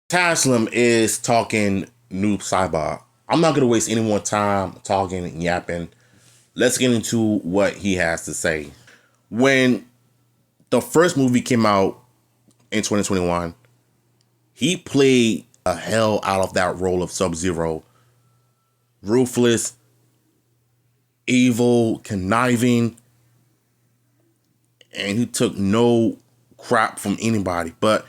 Taslim is talking Noob Saibot. I'm not gonna waste any more time talking and yapping. Let's get into what he has to say. When the first movie came out in 2021, he played a hell out of that role of Sub-Zero. Ruthless, evil, conniving, and he took no crap from anybody. But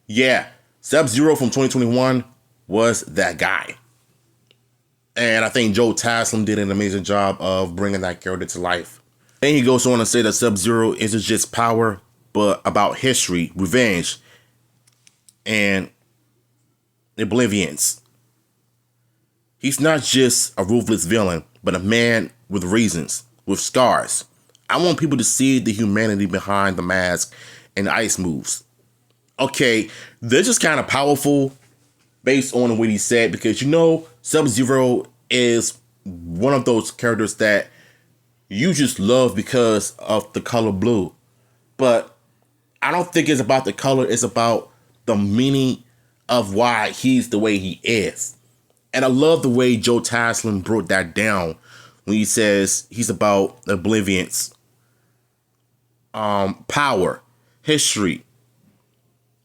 yeah, Sub-Zero from 2021 was that guy. And I think Joe Taslim did an amazing job of bringing that character to life. Then he goes on to say that Sub-Zero isn't just power, but about history, revenge, and oblivions. He's not just a ruthless villain, but a man with reasons, with scars. I want people to see the humanity behind the mask and the ice moves. Okay, they're just kind of powerful based on what he said, because Sub-Zero is one of those characters that you just love because of the color blue. But I don't think it's about the color, it's about the meaning of why he's the way he is. And I love the way Joe Taslim broke that down when he says he's about oblivions, power, history.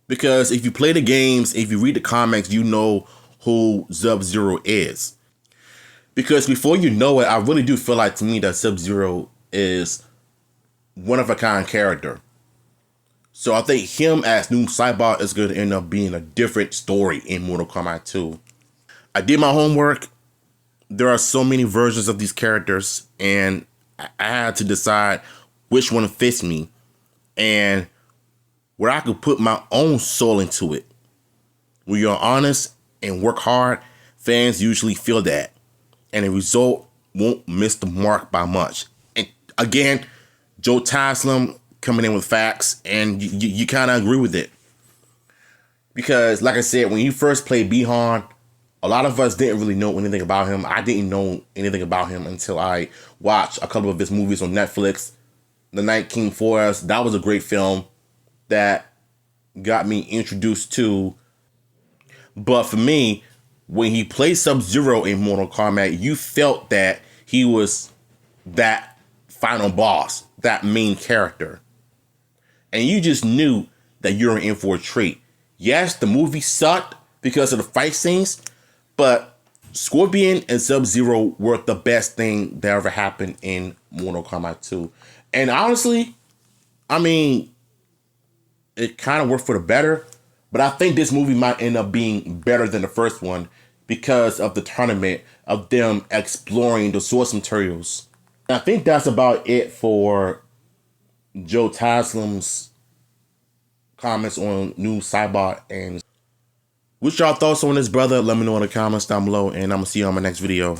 Because if you play the games, if you read the comics, you know who Sub-Zero is. Because before you know it, I really do feel like, to me, that Sub-Zero is one of a kind character. So I think him as Noob Saibot is going to end up being a different story in Mortal Kombat 2. I did my homework. There are so many versions of these characters, and I had to decide which one fits me and where I could put my own soul into it. When you're honest and work hard, fans usually feel that, and the result won't miss the mark by much. And again, Joe Taslim coming in with facts, and you kind of agree with it. Because, like I said, when you first played Bihan, a lot of us didn't really know anything about him. I didn't know anything about him until I watched a couple of his movies on Netflix. The Night King for Us, that was a great film that got me introduced to. But for me, when he played Sub-Zero in Mortal Kombat, you felt that he was that final boss, that main character. And you just knew that you were in for a treat. Yes, the movie sucked because of the fight scenes, but Scorpion and Sub-Zero were the best thing that ever happened in Mortal Kombat 2. And honestly, I mean, it kind of worked for the better, but I think this movie might end up being better than the first one because of the tournament, of them exploring the source materials. And I think that's about it for Joe Taslim's comments on Noob Saibot. And what's y'all thoughts on this, brother? Let me know in the comments down below, and I'm gonna see you on my next video.